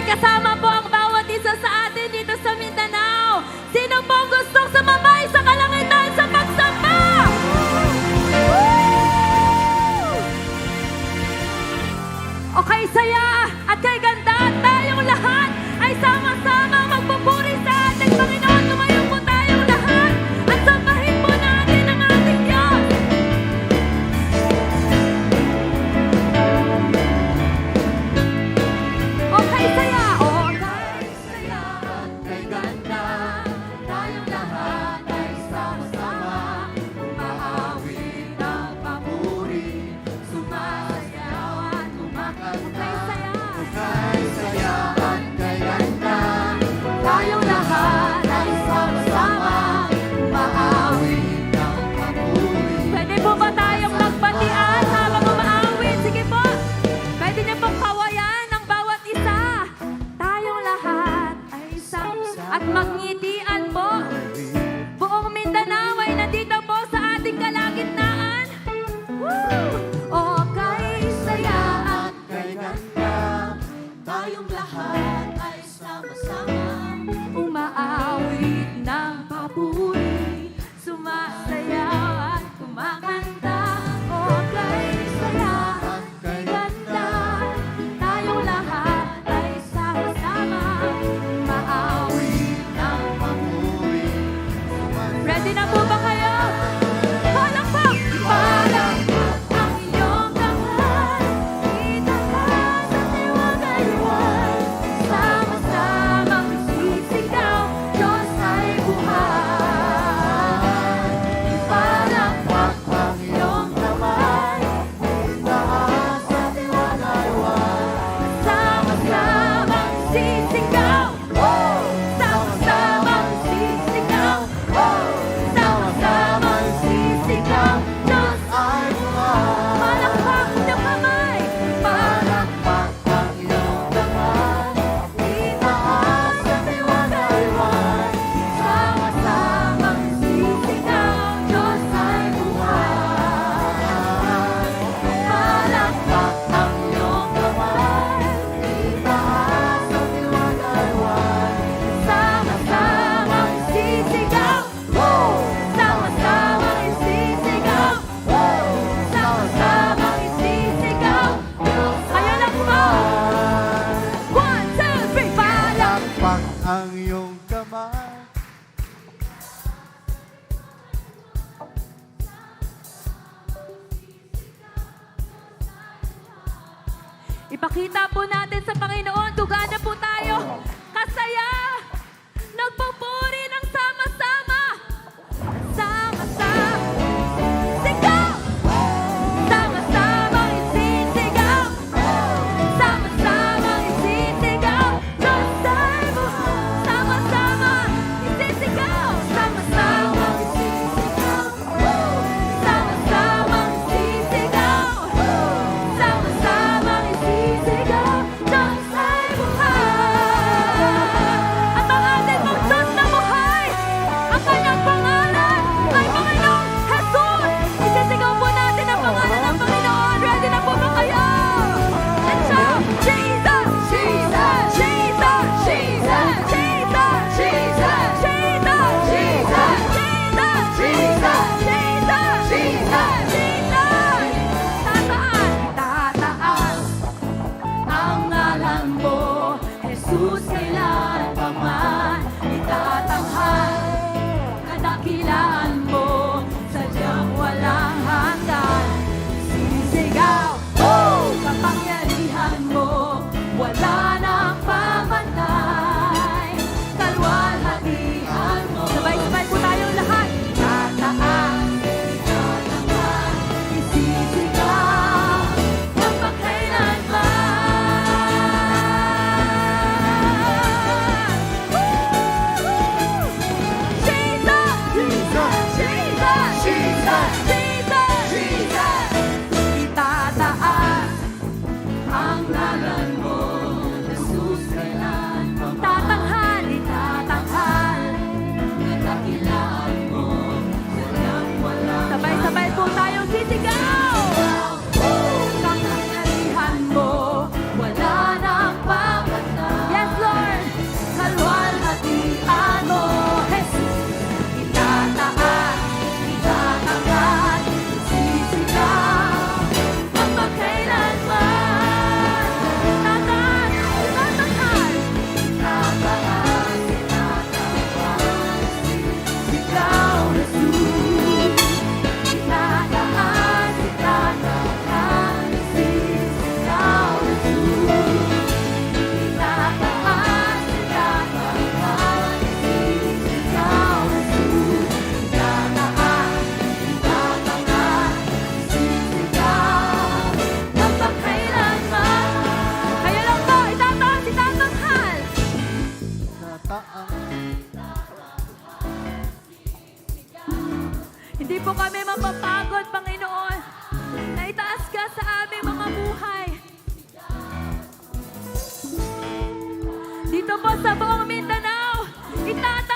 kasama po ang bawat isa sa atin dito sa Mindanao. Sino po gustong sumabay sa kalangitan sa pagsamba? Okay, saya at kay ganda, tayong lahat ay sama-sama magpupuri sa ating Panginoon. Tumayo po tayong lahat at sambahin po natin ang ating Diyos. Okay, saya. Okay, saya at kay ganda, tayong lahat ay sama-sama umaawit ng papuri, sumasayaw at kumakanta. Okay, saya at kay ganda, tayong lahat ay sama-sama umaawit ng papuri. Pwede po ba tayong nagbatian habang umaawit? Sige po. Pwede niyo pong kawayan ng bawat isa. Tayong lahat ay isang at magngitian po. Buong Mindanao ay nandito po sa ating kalagitnaan. Woo! Okay, saya at kay ganda, tayong lahat ay sama-sama umaawit ng papuri, sumasayaw at kumakanta. Okay, saya at kay ganda, tayong lahat ay sama-sama umaawit ng papuri. Ready na po ba kayo? Palakpak! Palakpak ang iyong kamay, itaas at iwagayway, sama-samang sisigaw, Diyos ay buhay. Palakpak ang iyong kamay, itaas at iwagayway, sama-samang sisigaw, sama-samang sisigaw, sama-samang sisigaw, Diyos ay buhay. Palakpak ng kamay, palakpak ang iyong kamay, itaas at iwagayway, sama-samang sisigaw, Diyos ay buhay. Palakpak ang iyong kamay, itaas at iwagayway, sama-samang sisigaw, sama-samang isisigaw, sama-samang isisigaw, kaya lang po. 1, 2, 3, Palakpak ang iyong kamay. Ipakita po natin sa Panginoon kung gaano po tayo kasaya. Nagpupuri ng sama-sama. Sama-sama. Sigaw! Sama-sama isisigaw. Sama-sama isisigaw. Diyos ay buhay. Sama-sama isisigaw. Sama-sama isisigaw. Sama-sama isisigaw. Sama-sama isisigaw, Diyos ay buhay. At ang ating pong Diyos na buhay, ang kanyang pangalan ay Panginoong Jesus. Isisigaw po natin ang pangalan ng Panginoon. Ready na po ba kayo? Let's shout! Jesus! Jesus! Jesus! Jesus! Jesus! Jesus! Jesus! Jesus! Jesus! Jesus! Jesus! Jesus! Tataas! Tataas ang ngalan mo, Jesus, kailan pa man itatanghal. Kadakilaan mo, sadyang walang hanggan. Sisigaw, kapangyarihan mo, wala nang pamanay. Kalwalhatian mo. Sabay-sabay po tayong lahat. Tataas, itatanghal, isisigaw, magpakailanman. mapapagod, Panginoon, na itaas ka sa aming mga buhay. Dito po sa buong Mindanao, itaas